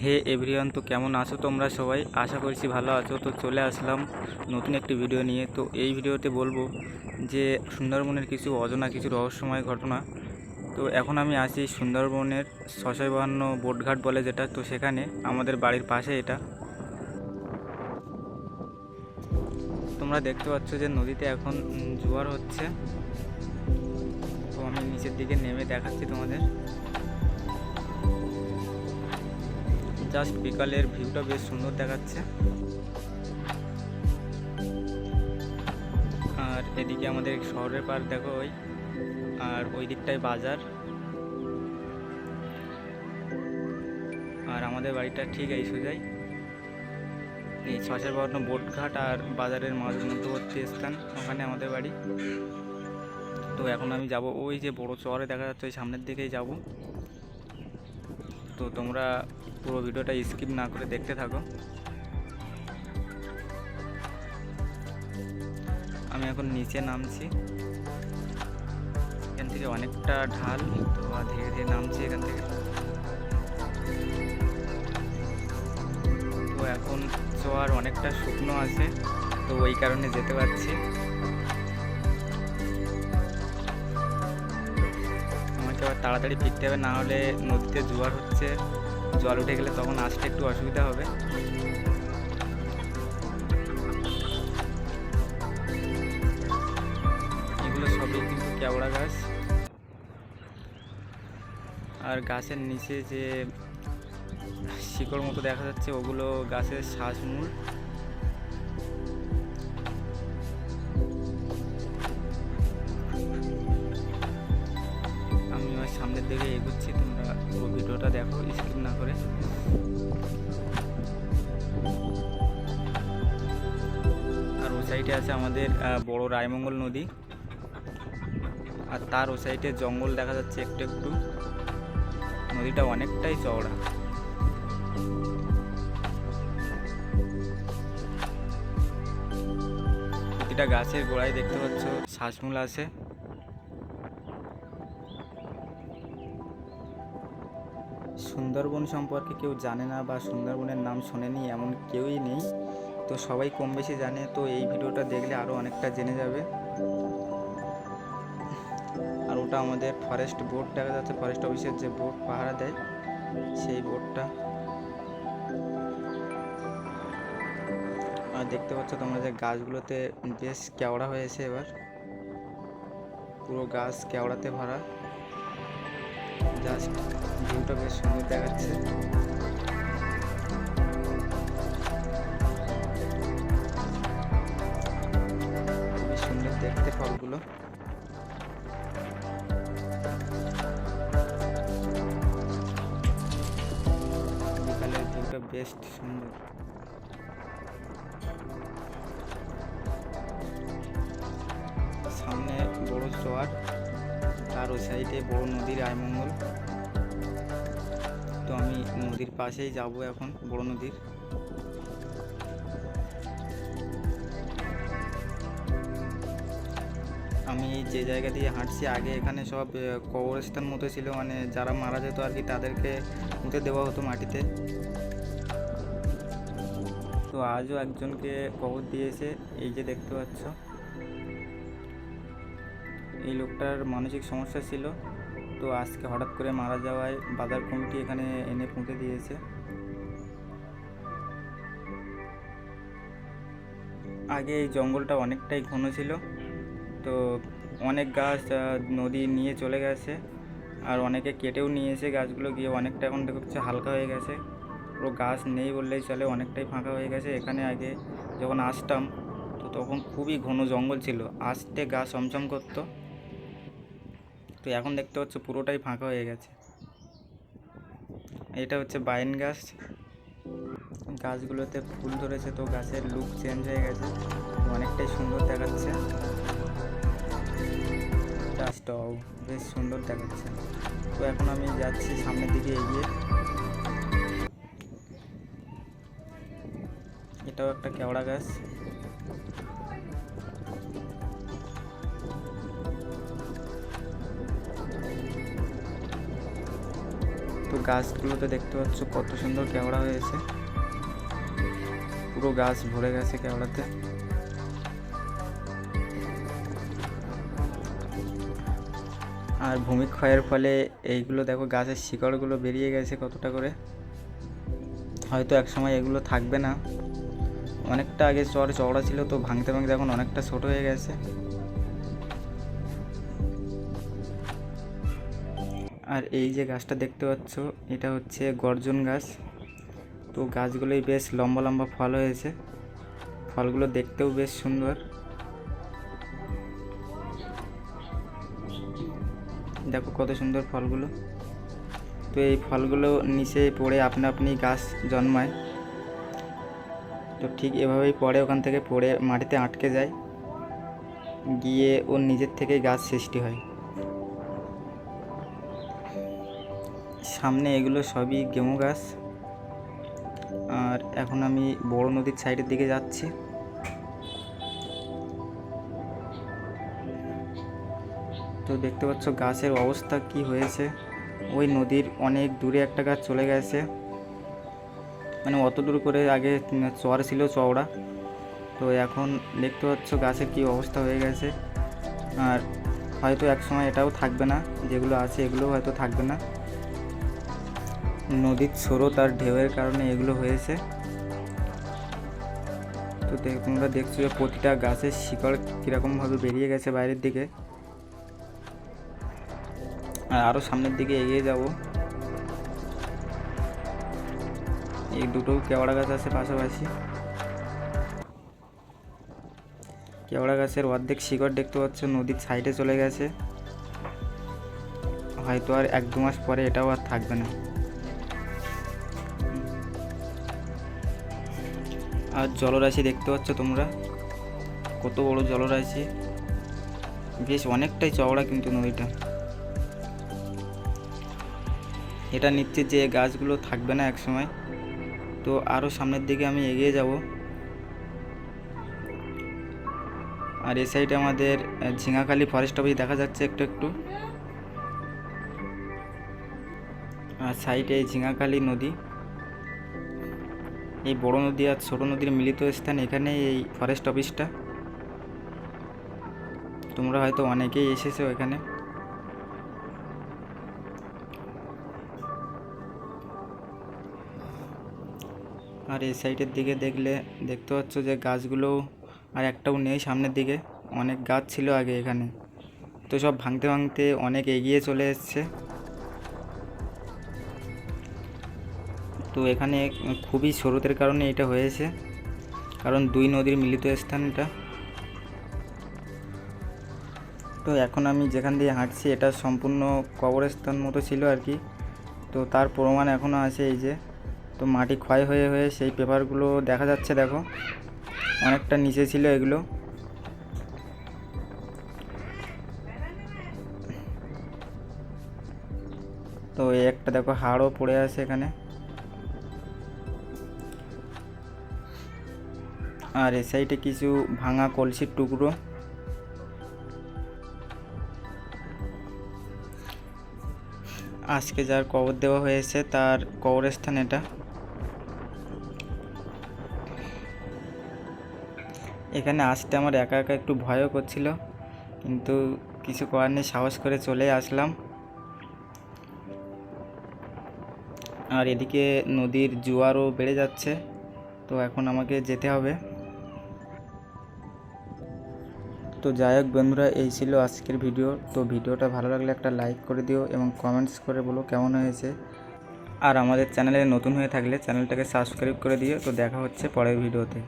হে everyone, তো কেমন আছো তোমরা সবাই? আশা করছি ভালো আছো। তো চলে আসলাম নতুন একটি ভিডিও নিয়ে। তো এই ভিডিওতে বলবো যে সুন্দরবনের কিছু অজানা কিছু রহস্যময় ঘটনা। তো এখন আমি আছি সুন্দরবনের 652 বোটঘাট বলে যেটা, তো সেখানে আমাদের বাড়ির পাশে এটা। তোমরা দেখতে পাচ্ছ যে নদীতে এখন জোয়ার হচ্ছে। তো আমি নিচের দিকে নেমে দেখাচ্ছি তোমাদের। জাস্ট বিকালের ভিউটা বেশ সুন্দর দেখাচ্ছে। আর এদিকে আমাদের শহরের পার্ক দেখো ওই, আর ওই দিকটায় বাজার। আর আমাদের বাড়িটা ঠিক এই সোজাই, এই 652 বোটঘাট আর বাজারের মধ্যবর্তী স্থান, ওখানে আমাদের বাড়ি। তো এখন আমি যাব ওই যে বড় চরে দেখা যাচ্ছে, ওই সামনের দিকেই যাব। তো তোমরা পুরো ভিডিওটা স্কিপ না করে দেখতে থাকো। আমি এখন নিচে নামছি, এখান থেকে অনেকটা ঢাল, তো ধীরে ধীরে নামছি এখান থেকে। তো এখন চর অনেকটা শুকনো আছে, তো ওই কারণে যেতে পারছি। আমাকে আবার তাড়াতাড়ি ফিরতে হবে, না হলে নদীতে জোয়ার হচ্ছে, জল উঠে গেলে তখন আসতে একটু অসুবিধা হবে। এগুলো সবই কিন্তু কেওড়া গাছ। আর গাছের নিচে যে শিকড় মতো দেখা যাচ্ছে, ওগুলো গাছের শ্বাসমূল। আমি ওই সামনের দিকে এগোচ্ছি, তোমরা পুরো ভিডিওটা দেখো স্কিপ না করে। আর ও সাইডে আছে আমাদের বড় রায়মঙ্গল নদী, আর তার ও সাইডে জঙ্গল দেখা যাচ্ছে একটু একটু। নদীটা অনেকটাই চওড়া। প্রতিটা গাছের গোড়ায় দেখতে পাচ্ছ শ্বাসমূল আছে। সুন্দরবন সম্পর্কে কেউ জানে না বা সুন্দরবনের নাম শোনেনি এমন কেউই নেই, তো সবাই কম বেশি জানে। তো এই ভিডিওটা দেখলে আরও অনেকটা জেনে যাবে। আর ওটা আমাদের ফরেস্ট বোট দেখা যাচ্ছে, ফরেস্ট অফিসের যে বোট পাহারা দেয় সেই বোটটা। আর দেখতে পাচ্ছ তোমরা যে গাছগুলোতে বেশ কেওড়া হয়েছে, এবার পুরো গাছ কেওড়াতে ভরা। জাস্ট ভিউটা বেশ সুন্দর দেখাচ্ছে। খুবই সুন্দর দেখতে ফলগুলো। বিকালের ভিউটা বেশ সুন্দর। সামনে বড় চর, তার ওই সাইডে বড় নদীর রায়মঙ্গল। তো আমি নদীর পাশেই যাব এখন, বড় নদীর। আমি যে জায়গা দিয়ে হাঁটছি, আগে এখানে সব কবরস্থান মতো ছিল, মানে যারা মারা যেত আর কি, তাদেরকে পুঁতে দেওয়া হতো মাটিতে। তো আজও একজনকে কবর দিয়েছে, এই যে দেখতে পাচ্ছ। এই লোকটার মানসিক সমস্যা ছিল, তো আজকে হঠাৎ করে মারা যাওয়ায় বাজার কমিটি এখানে এনে পুঁতে দিয়েছে। আগে এই জঙ্গলটা অনেকটাই ঘন ছিল, তো অনেক গাছ নদী নিয়ে চলে গেছে, আর অনেকে কেটেও নিয়েছে গাছগুলো, গিয়ে অনেকটা এখন দেখছে হালকা হয়ে গেছে। পুরো গাছ নেই বললেই চলে, অনেকটাই ফাঁকা হয়ে গেছে। এখানে আগে যখন আসতাম, তো তখন খুবই ঘন জঙ্গল ছিল, আসতে গা চমচম করতো। তো এখন দেখতে পাচ্ছ পুরোটাই ফাঁকা হয়ে গেছে। এটা হচ্ছে বাইন গাছ, গাছগুলোতে ফুল ধরেছে, তো গাছের লুক চেঞ্জ হয়ে গেছে, অনেকটাই সুন্দর দেখাচ্ছে। গাছটাও বেশ সুন্দর দেখাচ্ছে। তো এখন আমি যাচ্ছি সামনের দিকে এগিয়ে। এটাও একটা কেওড়া গাছ। তো গাছগুলোতে দেখতে পাচ্ছ কত সুন্দর কেওড়া হয়েছে, পুরো গাছ ভরে গেছে কেওড়াতে। আর ভূমিক্ষয়ের ফলে এইগুলো দেখো গাছের শিকড়গুলো বেরিয়ে গেছে কতটা করে, হয়তো একসময় এগুলো থাকবে না। অনেকটা আগে চর চওড়া ছিল, তো ভাঙতে ভাঙতে এখন অনেকটা ছোট হয়ে গেছে। আর এই যে গাছটা দেখতে পাচ্ছ, এটা হচ্ছে গর্জন গাছ। তো গাছগুলোই বেশ লম্বা লম্বা ফল হয়েছে, ফলগুলো দেখতেও বেশ সুন্দর। দেখো কত সুন্দর ফলগুলো। তো এই ফলগুলো নিচে পড়ে আপনা আপনি গাছ জন্মায়। তো ঠিক এভাবেই পড়ে, ওখান থেকে পড়ে মাটিতে আটকে যায়, গিয়ে ওর নিজের থেকেই গাছ সৃষ্টি হয়। সামনে এগুলো সবই গেমু গাছ। আর এখন আমি বড় নদীর সাইডের দিকে যাচ্ছি। তো দেখতে পাচ্ছ গাছের অবস্থা কি হয়েছে। ওই নদীর অনেক দূরে একটা গাছ চলে গেছে, মানে অত দূর করে আগে চর ছিল চওড়া। তো এখন দেখতে পাচ্ছ গাছের কি অবস্থা হয়ে গেছে। আর হয়তো একসময় এটাও থাকবে না, যেগুলো আছে এগুলোও হয়তো থাকবে না। নদীর স্রোত আর ঢেউয়ের কারণে এগুলো হয়েছে। তো তোমরা দেখছো যে প্রতিটা গাছের শিকড় কীরকমভাবে বেরিয়ে গেছে বাইরের দিকে। আর আরও সামনের দিকে এগিয়ে যাব। এই দুটো কেওড়া গাছ আছে পাশাপাশি। কেওড়া গাছের অর্ধেক শিকড় দেখতে পাচ্ছ নদীর সাইডে চলে গেছে, হয়তো আর 1-2 মাস পরে এটাও আর থাকবে না। আর জলরাশি দেখতে পাচ্ছ তোমরা, কত বড় জলরাশি, বেশ অনেকটাই চওড়া কিন্তু নদীটা। এটা নিশ্চিত যে গাছগুলো থাকবে না একসময়। তো আরও সামনের দিকে আমি এগিয়ে যাব। আর এই সাইডে আমাদের ঝিঙাখালি ফরেস্ট অফিস দেখা যাচ্ছে একটু একটু। আর সাইডে ঝিঙাখালি নদী, এই বড় নদী আর ছোট নদীর মিলিত স্থান এখানে এই ফরেস্ট অফিসটা। তোমরা হয়তো অনেকেই এসেছো এখানে। আর এই সাইডের দিকে দেখলে দেখতে পাচ্ছ যে গাছগুলো আর একটাও নেই সামনের দিকে। অনেক গাছ ছিল আগে এখানে, তো সব ভাঙতে ভাঙতে অনেক এগিয়ে চলে এসছে। তো এখানে খুবই স্রোতের কারণে এটা হয়েছে, কারণ 2 নদীর মিলিত স্থান এটা। তো এখন আমি যেখান দিয়ে হাঁটছি এটা সম্পূর্ণ কবরস্থান মতো ছিল আর কি। তো তার প্রমাণ এখনও আছে, এই যে তো মাটি ক্ষয় হয়ে হয়ে সেই পেপারগুলো দেখা যাচ্ছে, দেখো অনেকটা নিচে ছিল এগুলো। তো এই একটা দেখো হাড়ও পড়ে আছে এখানে। আর এই সাইডে কিছু ভাঙা কলসির টুকরো। আজকে যার কবর দেওয়া হয়েছে তার কবরস্থান এটা। এখানে আসতে আমার একা একা একটু ভয়ও করছিল, কিন্তু কিছু করার নেই, সাহস করে চলে আসলাম। আর এদিকে নদীর জোয়ারও বেড়ে যাচ্ছে, তো এখন আমাকে যেতে হবে। তো যাই হোক বন্ধুরা, এই ছিল আজকের ভিডিও। তো ভিডিওটা ভালো লাগলে একটা লাইক করে দিও এবং কমেন্টস করে বলো কেমন হয়েছে। আর আমাদের চ্যানেলে নতুন হয়ে থাকলে চ্যানেলটাকে সাবস্ক্রাইব করে দিও। তো দেখা হচ্ছে পরের ভিডিওতে।